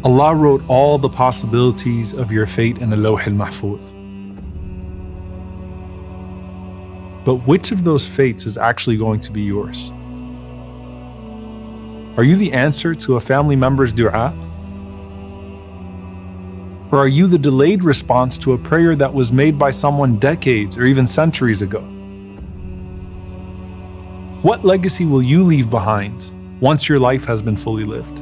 Allah wrote all the possibilities of your fate in al-Lawh al-Mahfuz. But which of those fates is actually going to be yours? Are you the answer to a family member's dua? Or are you the delayed response to a prayer that was made by someone decades or even centuries ago? What legacy will you leave behind once your life has been fully lived?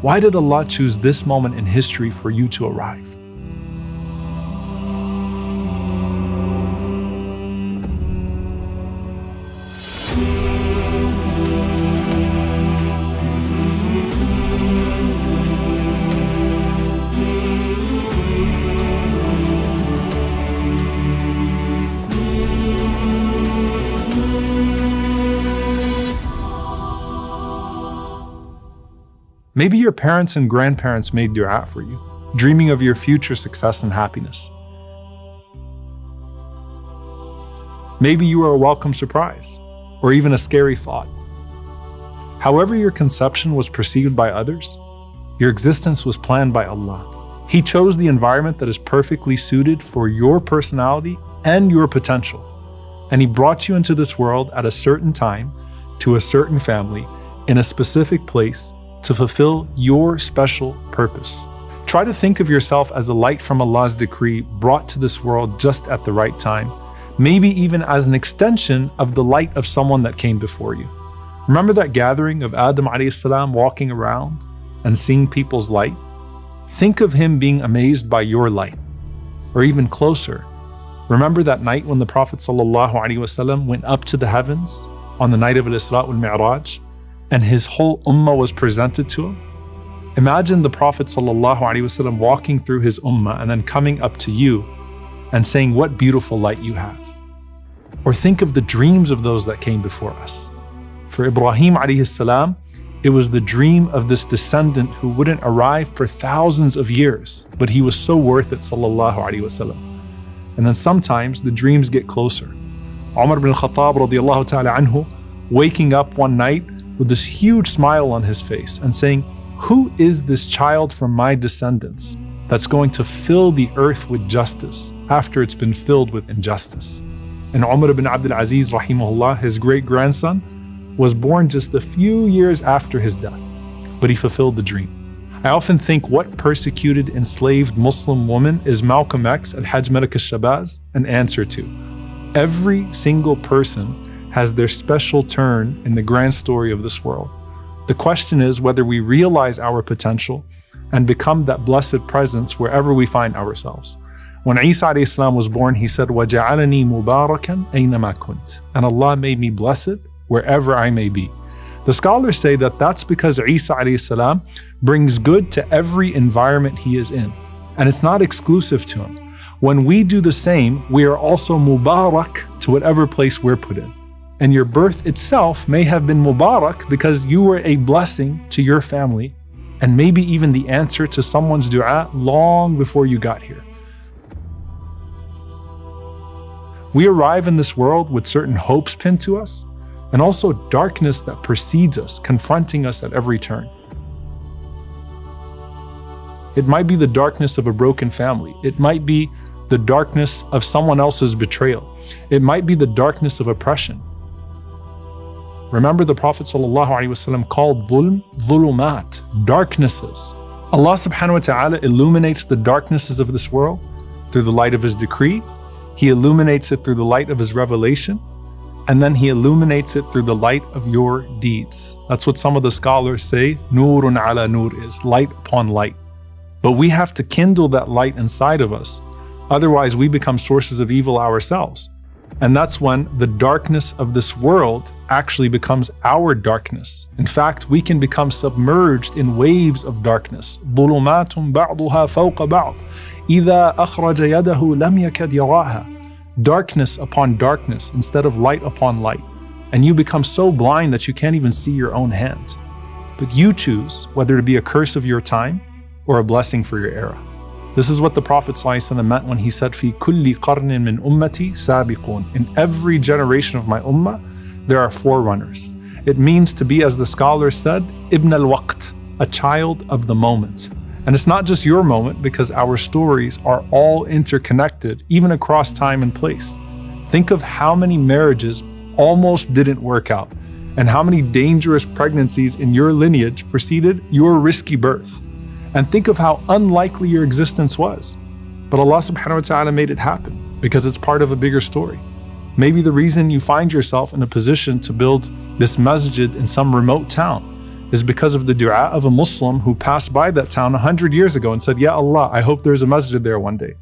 Why did Allah choose this moment in history for you to arrive? Maybe your parents and grandparents made dua for you, dreaming of your future success and happiness. Maybe you were a welcome surprise, or even a scary thought. However your conception was perceived by others, your existence was planned by Allah. He chose the environment that is perfectly suited for your personality and your potential. And He brought you into this world at a certain time, to a certain family, in a specific place, to fulfill your special purpose. Try to think of yourself as a light from Allah's decree brought to this world just at the right time, maybe even as an extension of the light of someone that came before you. Remember that gathering of Adam alayhi salam walking around and seeing people's light? Think of him being amazed by your light. Or even closer, remember that night when the Prophet ﷺ went up to the heavens on the night of Al-Isra wal-Mi'raj, and his whole ummah was presented to him? Imagine the Prophet ﷺ walking through his ummah and then coming up to you and saying, "What beautiful light you have." Or think of the dreams of those that came before us. For Ibrahim alayhi salam, it was the dream of this descendant who wouldn't arrive for thousands of years, but he was so worth it, sallallahu alayhi wasallam. And then sometimes the dreams get closer. Omar ibn al-Khattab radiyallahu ta'ala anhu, waking up one night with this huge smile on his face and saying, "Who is this child from my descendants that's going to fill the earth with justice after it's been filled with injustice?" And Umar ibn Abdul Aziz, rahimahullah, his great-grandson, was born just a few years after his death, but he fulfilled the dream. I often think, what persecuted, enslaved Muslim woman is Malcolm X at Hajj Malak al-Shabaz an answer to? Every single person has their special turn in the grand story of this world. The question is whether we realize our potential and become that blessed presence wherever we find ourselves. When Isa alayhi salam was born, he said, وَجَعَلَنِي مُبَارَكًا أَيْنَمَا كُنْتَ, and Allah made me blessed wherever I may be. The scholars say that that's because Isa alayhi salam brings good to every environment he is in, and it's not exclusive to him. When we do the same, we are also mubarak to whatever place we're put in. And your birth itself may have been mubarak because you were a blessing to your family, and maybe even the answer to someone's dua long before you got here. We arrive in this world with certain hopes pinned to us, and also darkness that precedes us, confronting us at every turn. It might be the darkness of a broken family. It might be the darkness of someone else's betrayal. It might be the darkness of oppression. Remember, the Prophet ﷺ called dhulm, dhulumat, darknesses. Allah subhanahu wa ta'ala illuminates the darknesses of this world through the light of His decree. He illuminates it through the light of His revelation. And then He illuminates it through the light of your deeds. That's what some of the scholars say, nurun ala nur is, light upon light. But we have to kindle that light inside of us. Otherwise, we become sources of evil ourselves. And that's when the darkness of this world actually becomes our darkness. In fact, we can become submerged in waves of darkness. ظُلُمَاتٌ بَعْضُهَا فَوْقَ بَعْضٍ إِذَا أَخْرَجَ يَدَهُ لَمْ يَكَدْ يَرَاهَا. Darkness upon darkness instead of light upon light. And you become so blind that you can't even see your own hand. But you choose whether to be a curse of your time or a blessing for your era. This is what the Prophet ﷺ meant when he said, "Fi kulli qarnin min ummati sabiqun." In every generation of my ummah, there are forerunners. It means to be, as the scholars said, ibn al-waqt, a child of the moment. And it's not just your moment, because our stories are all interconnected, even across time and place. Think of how many marriages almost didn't work out, and how many dangerous pregnancies in your lineage preceded your risky birth. And think of how unlikely your existence was. But Allah subhanahu wa ta'ala made it happen, because it's part of a bigger story. Maybe the reason you find yourself in a position to build this masjid in some remote town is because of the dua of a Muslim who passed by that town 100 years ago and said, Ya Allah, I hope there's a masjid there one day.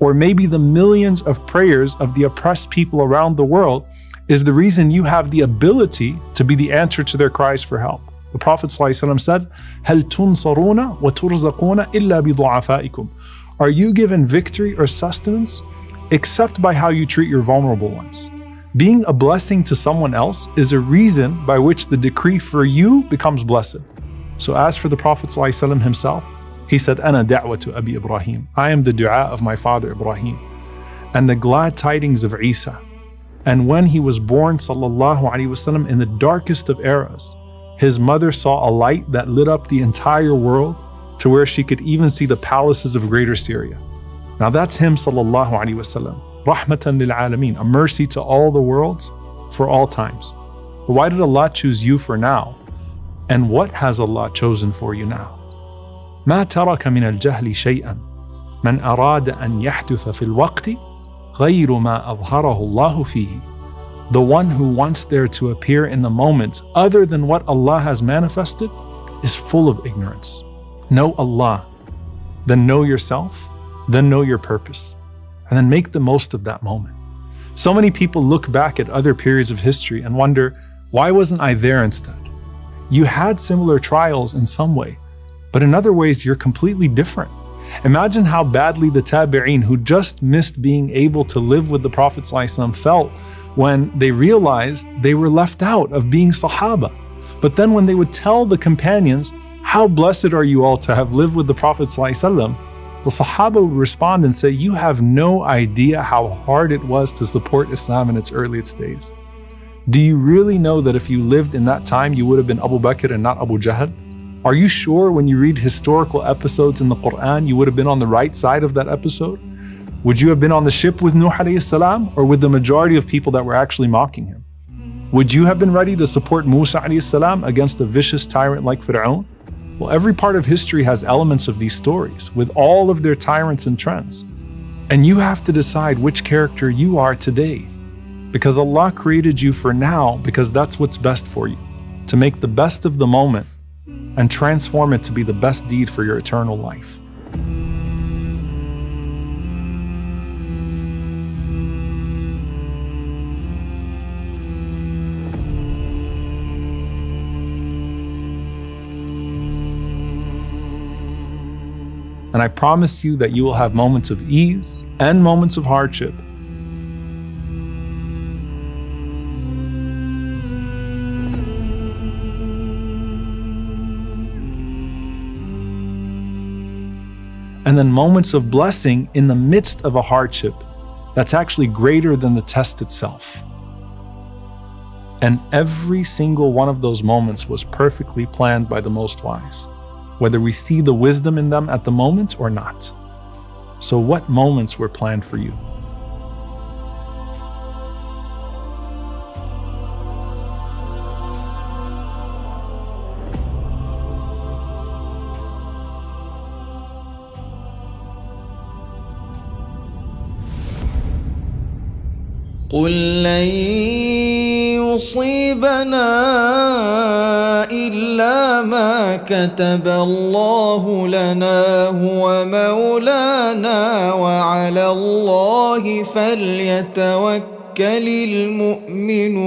Or maybe the millions of prayers of the oppressed people around the world is the reason you have the ability to be the answer to their cries for help. The Prophet ﷺ said, هَلْ تُنصَرُونَ وَتُرْزَقُونَ إِلَّا بِضُعَفَائِكُمْ. Are you given victory or sustenance except by how you treat your vulnerable ones? Being a blessing to someone else is a reason by which the decree for you becomes blessed. So as for the Prophet ﷺ himself, he said, أَنَا دَعْوَةُ أَبِي إِبْرَاهِيم. I am the dua of my father Ibrahim, and the glad tidings of Isa. And when he was born, sallallahu alaihi wasallam, in the darkest of eras, his mother saw a light that lit up the entire world to where she could even see the palaces of greater Syria. Now that's him, sallallahu alaihi wasallam. Rahmatan lil alameen, a mercy to all the worlds for all times. But why did Allah choose you for now? And what has Allah chosen for you now? ما ترك من الجهل شيئا من أراد أن يحدث في الوقت غير ما أظهره الله فيه. The one who wants there to appear in the moments other than what Allah has manifested is full of ignorance. Know Allah, then know yourself, then know your purpose, and then make the most of that moment. So many people look back at other periods of history and wonder, why wasn't I there instead? You had similar trials in some way, but in other ways you're completely different. Imagine how badly the tabi'een who just missed being able to live with the Prophet ﷺ felt when they realized they were left out of being Sahaba. But then when they would tell the companions, how blessed are you all to have lived with the Prophet ﷺ, the Sahaba would respond and say, you have no idea how hard it was to support Islam in its earliest days. Do you really know that if you lived in that time, you would have been Abu Bakr and not Abu Jahl? Are you sure when you read historical episodes in the Quran, you would have been on the right side of that episode? Would you have been on the ship with Nuh alayhi salam, or with the majority of people that were actually mocking him? Would you have been ready to support Musa alayhi salam against a vicious tyrant like Fir'aun? Well, every part of history has elements of these stories, with all of their tyrants and trends. And you have to decide which character you are today. Because Allah created you for now, because that's what's best for you. To make the best of the moment and transform it to be the best deed for your eternal life. And I promise you that you will have moments of ease and moments of hardship. And then moments of blessing in the midst of a hardship that's actually greater than the test itself. And every single one of those moments was perfectly planned by the Most Wise, whether we see the wisdom in them at the moment or not. So what moments were planned for you? قل لن يصيبنا إلا ما كتب الله لنا هو مولانا وعلى الله فليتوكل المؤمنون